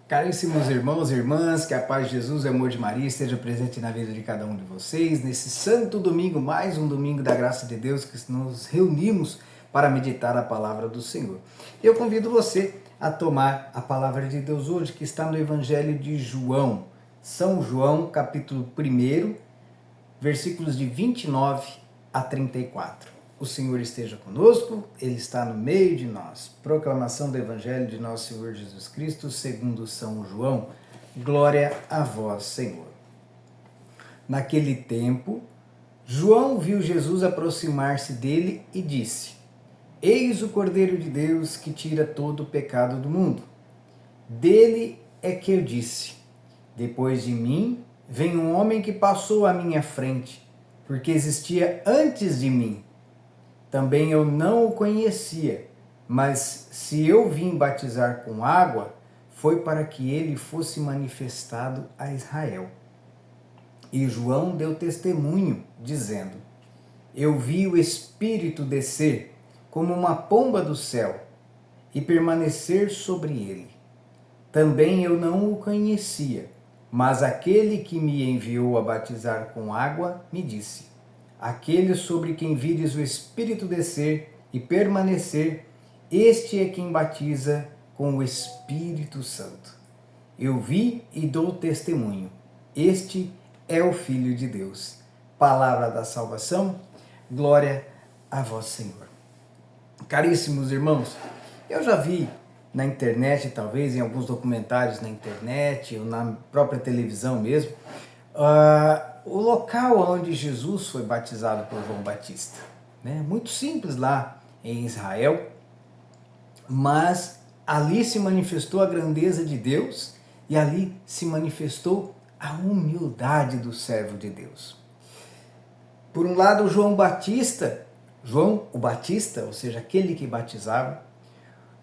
Caríssimos irmãos e irmãs, que a paz de Jesus e o amor de Maria esteja presente na vida de cada um de vocês, nesse santo domingo, mais um domingo da graça de Deus, que nos reunimos para meditar a palavra do Senhor. Eu convido você a tomar a palavra de Deus hoje, que está no Evangelho de João, São João, capítulo 1, versículos de 29 a 34. O Senhor esteja conosco, Ele está no meio de nós. Proclamação do Evangelho de nosso Senhor Jesus Cristo, segundo São João. Glória a vós, Senhor. Naquele tempo, João viu Jesus aproximar-se dele e disse: Eis o Cordeiro de Deus que tira todo o pecado do mundo. Dele é que eu disse: Depois de mim vem um homem que passou à minha frente, porque existia antes de mim. Também eu não o conhecia, mas se eu vim batizar com água, foi para que ele fosse manifestado a Israel. E João deu testemunho, dizendo: Eu vi o Espírito descer como uma pomba do céu e permanecer sobre ele. Também eu não o conhecia, mas aquele que me enviou a batizar com água me disse: Aquele sobre quem vires o Espírito descer e permanecer, este é quem batiza com o Espírito Santo. Eu vi e dou testemunho. Este é o Filho de Deus. Palavra da salvação, glória a vós, Senhor. Caríssimos irmãos, eu já vi na internet, talvez em alguns documentários na internet ou na própria televisão mesmo, o local onde Jesus foi batizado por João Batista. Muito simples lá em Israel, mas ali se manifestou a grandeza de Deus e ali se manifestou a humildade do servo de Deus. Por um lado, João o Batista, ou seja, aquele que batizava,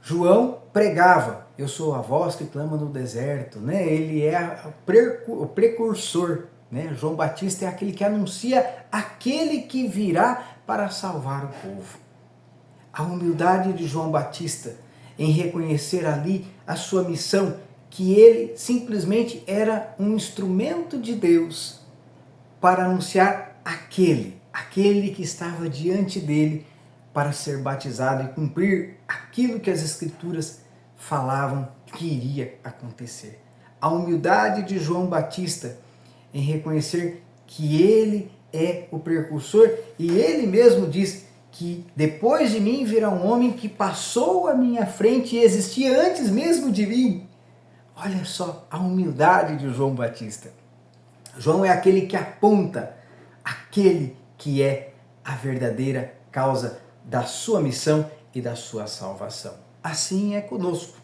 João pregava: eu sou a voz que clama no deserto, Ele é o precursor. João Batista é aquele que anuncia aquele que virá para salvar o povo. A humildade de João Batista em reconhecer ali a sua missão, que ele simplesmente era um instrumento de Deus para anunciar aquele que estava diante dele para ser batizado e cumprir aquilo que as Escrituras falavam que iria acontecer. A humildade de João Batista em reconhecer que ele é o precursor, e ele mesmo diz que depois de mim virá um homem que passou à minha frente e existia antes mesmo de mim. Olha só a humildade de João Batista. João é aquele que aponta aquele que é a verdadeira causa da sua missão e da sua salvação. Assim é conosco.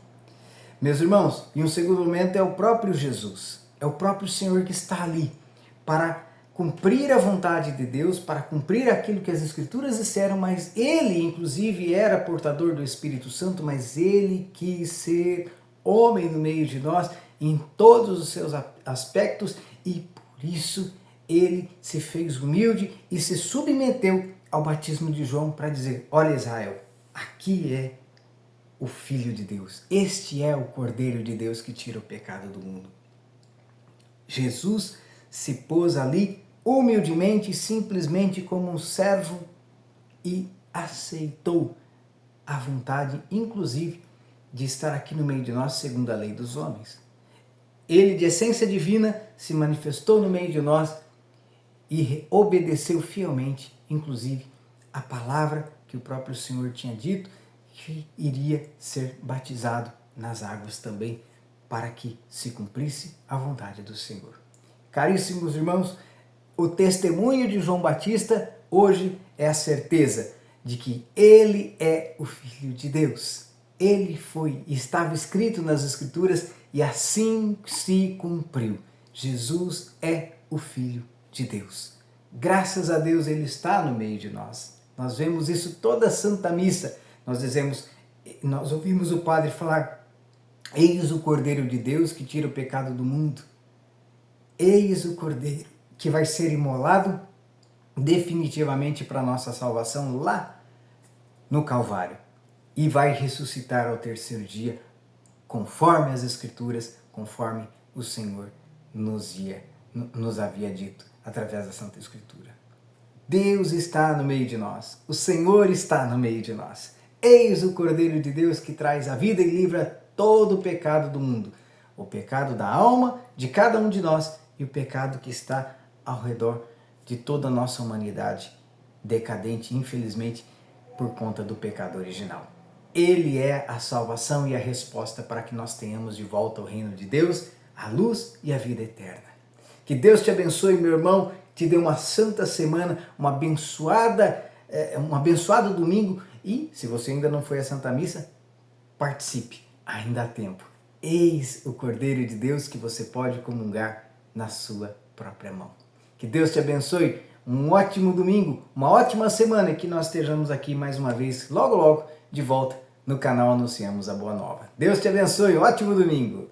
Meus irmãos, em um segundo momento é o próprio Jesus. É o próprio Senhor que está ali para cumprir a vontade de Deus, para cumprir aquilo que as Escrituras disseram, mas ele, inclusive, era portador do Espírito Santo, mas ele quis ser homem no meio de nós, em todos os seus aspectos, e por isso ele se fez humilde e se submeteu ao batismo de João para dizer: olha, Israel, aqui é o Filho de Deus, este é o Cordeiro de Deus que tira o pecado do mundo. Jesus se pôs ali humildemente, simplesmente como um servo e aceitou a vontade, inclusive, de estar aqui no meio de nós segundo a lei dos homens. Ele, de essência divina, se manifestou no meio de nós e obedeceu fielmente, inclusive, a palavra que o próprio Senhor tinha dito, que iria ser batizado nas águas também, para que se cumprisse a vontade do Senhor. Caríssimos irmãos, o testemunho de João Batista hoje é a certeza de que ele é o Filho de Deus. Ele estava escrito nas Escrituras e assim se cumpriu. Jesus é o Filho de Deus. Graças a Deus ele está no meio de nós. Nós vemos isso toda a Santa Missa. Nós ouvimos o Padre falar: Eis o Cordeiro de Deus que tira o pecado do mundo. Eis o Cordeiro que vai ser imolado definitivamente para a nossa salvação lá no Calvário. E vai ressuscitar ao terceiro dia, conforme as Escrituras, conforme o Senhor nos havia dito através da Santa Escritura. Deus está no meio de nós, o Senhor está no meio de nós. Eis o Cordeiro de Deus que traz a vida e livra todo o pecado do mundo, o pecado da alma de cada um de nós e o pecado que está ao redor de toda a nossa humanidade decadente, infelizmente, por conta do pecado original. Ele é a salvação e a resposta para que nós tenhamos de volta o reino de Deus, a luz e a vida eterna. Que Deus te abençoe, meu irmão, te dê uma santa semana, um abençoado domingo e, se você ainda não foi à Santa Missa, participe, ainda há tempo. Eis o Cordeiro de Deus que você pode comungar na sua própria mão. Que Deus te abençoe, um ótimo domingo, uma ótima semana e que nós estejamos aqui mais uma vez, logo logo, de volta no canal Anunciamos a Boa Nova. Deus te abençoe, um ótimo domingo!